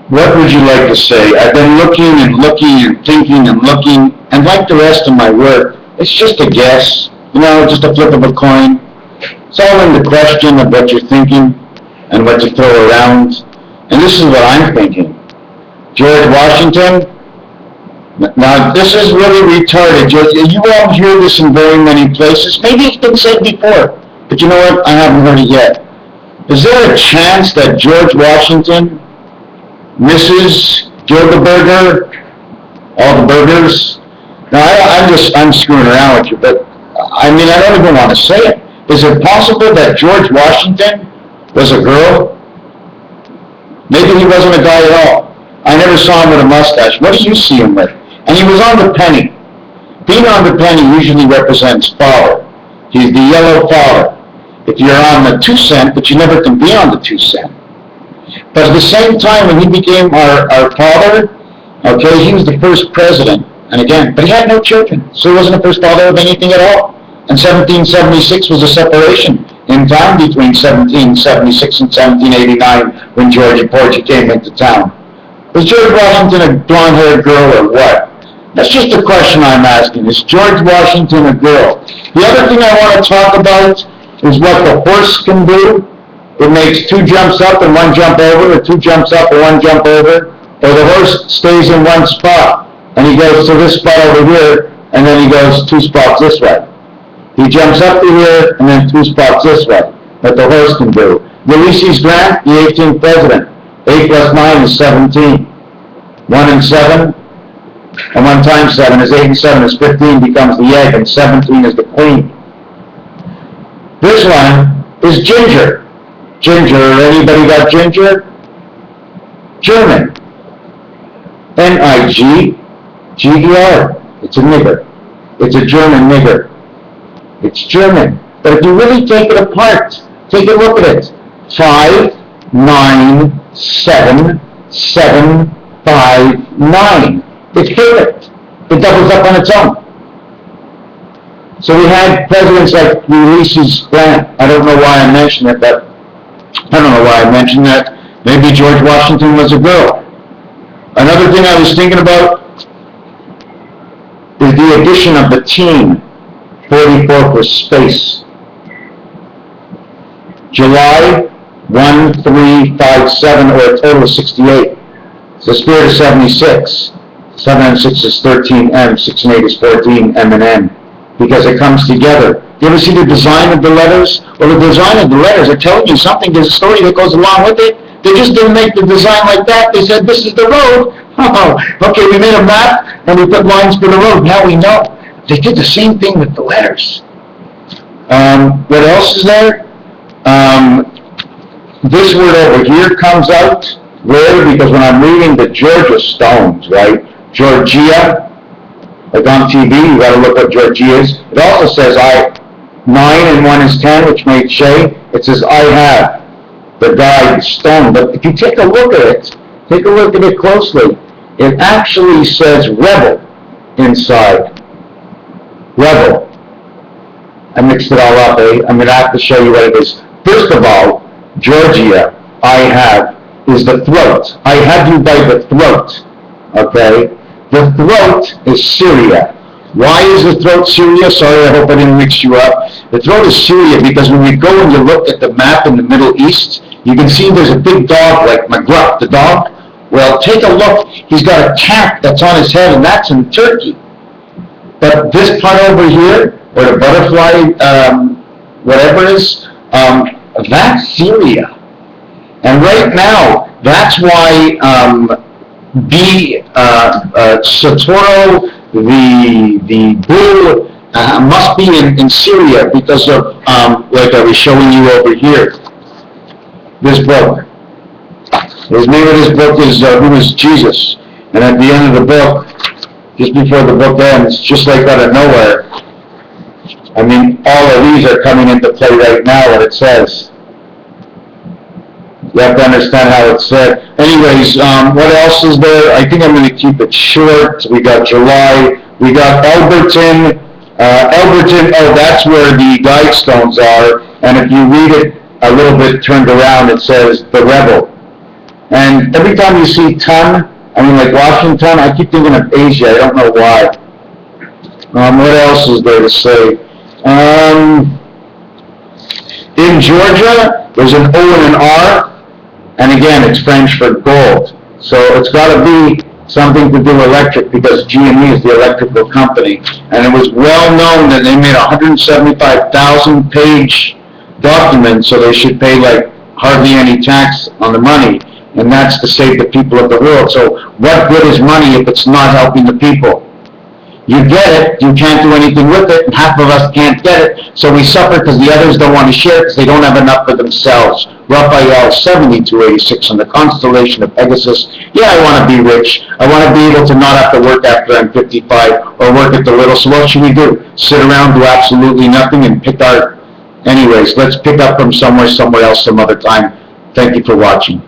What would you like to say? I've been looking and looking and thinking and looking, and like the rest of my work, it's just a guess, just a flip of a coin. It's all in the question of what you're thinking and what you throw around. And this is what I'm thinking. George Washington. Now, this is really retarded. You won't hear this in very many places. Maybe it's been said before, but you know what? I haven't heard it yet. Is there a chance that George Washington, Mrs. Gilderberger, all the burgers? Now, I'm screwing around with you, but I don't even want to say it. Is it possible that George Washington was a girl? Maybe he wasn't a guy at all. I never saw him with a mustache. What do you see him with? And he was on the penny. Being on the penny usually represents father. He's the yellow father. If you're on the 2 cent, but you never can be on the 2 cent. But at the same time, when he became our father, okay, he was the first president. And again, but he had no children, so he wasn't the first father of anything at all. And 1776 was a separation in time between 1776 and 1789 when Georgia Porgy came into town. Was George Washington a blonde-haired girl or what? That's just a question I'm asking. Is George Washington a girl? The other thing I want to talk about is what the horse can do. It makes 2 jumps up and 1 jump over, or 2 jumps up and 1 jump over, or the horse stays in 1 spot, and he goes to this spot over here, and then he goes 2 spots this way. He jumps up to here, and then 2 spots this way, what the horse can do. Ulysses Grant, the 18th president. 8 plus 9 is 17. 1 and 7, and 1 times 7 is 8, and 7 is 15, becomes the egg, and 17 is the queen. This one is Ginger. Ginger, anybody got Ginger? German. NIG-GER. It's a nigger. It's a German nigger. It's German. But if you really take it apart, take a look at it. 5, 9, 7, 7, 5, 9. It's perfect. It doubles up on its own. So we had presidents like Ulysses Grant. I don't know why I mentioned it, but I don't know why I mentioned that. Maybe George Washington was a girl. Another thing I was thinking about is the addition of the team. 44 for space. July 1, 3, 5, 7, or a total of 68. It's the spirit of 76. 7 and 6 is 13M, 6 and 8 is 14, M and N. Because it comes together. You ever see the design of the letters? Well, the design of the letters are telling you something. There's a story that goes along with it. They just didn't make the design like that. They said, this is the road. Oh, okay, we made a map, and we put lines for the road. Now we know. They did the same thing with the letters. What else is there? This word over here comes out rare because when I'm reading the Georgia Stones, right? Georgia, like on TV, you got to look what Georgia is. It also says 9 and 1 is 10, which made Shay. It says I have the guy stone. But if you take a look at it, closely, it actually says rebel inside. Rebel. I mixed it all up, eh? I'm going to have to show you what it is. First of all, Georgia, I have, is the throat. I have you by the throat. Okay? The throat is Syria. Why is the throat Syria? Sorry, I hope I didn't mix you up. The throat is Syria because when you go and you look at the map in the Middle East, you can see there's a big dog like McGruff, the dog. Well, take a look. He's got a cap that's on his head, and that's in Turkey. But this part over here, or the butterfly, whatever it is, that's Syria. And right now, that's why Satoro, the bull, must be in Syria because of, like I was showing you over here, this book. The name of this book is Who is Jesus? And at the end of the book, just before the book ends, just like out of nowhere, I mean, all of these are coming into play right now, what it says. You have to understand how it's said. Anyways, what else is there? I think I'm going to keep it short. We got July. We got Elberton. Elberton, oh, that's where the guidestones are. And if you read it a little bit turned around, it says the rebel. And every time you see ton, I mean like Washington, I keep thinking of Asia, I don't know why. What else is there to say? In Georgia, there's an O and an R, and again, it's French for gold. So it's got to be something to do electric, because GME is the electrical company. And it was well known that they made a 175,000 page document, so they should pay like hardly any tax on the money. And that's to save the people of the world. So what good is money if it's not helping the people? You get it, you can't do anything with it, and half of us can't get it, so we suffer because the others don't want to share it because they don't have enough for themselves. Raphael 7286 on the constellation of Pegasus. Yeah, I want to be rich. I want to be able to not have to work after I'm 55 or work at the little. So what should we do? Sit around, do absolutely nothing, and pick our... Anyways, let's pick up from somewhere else some other time. Thank you for watching.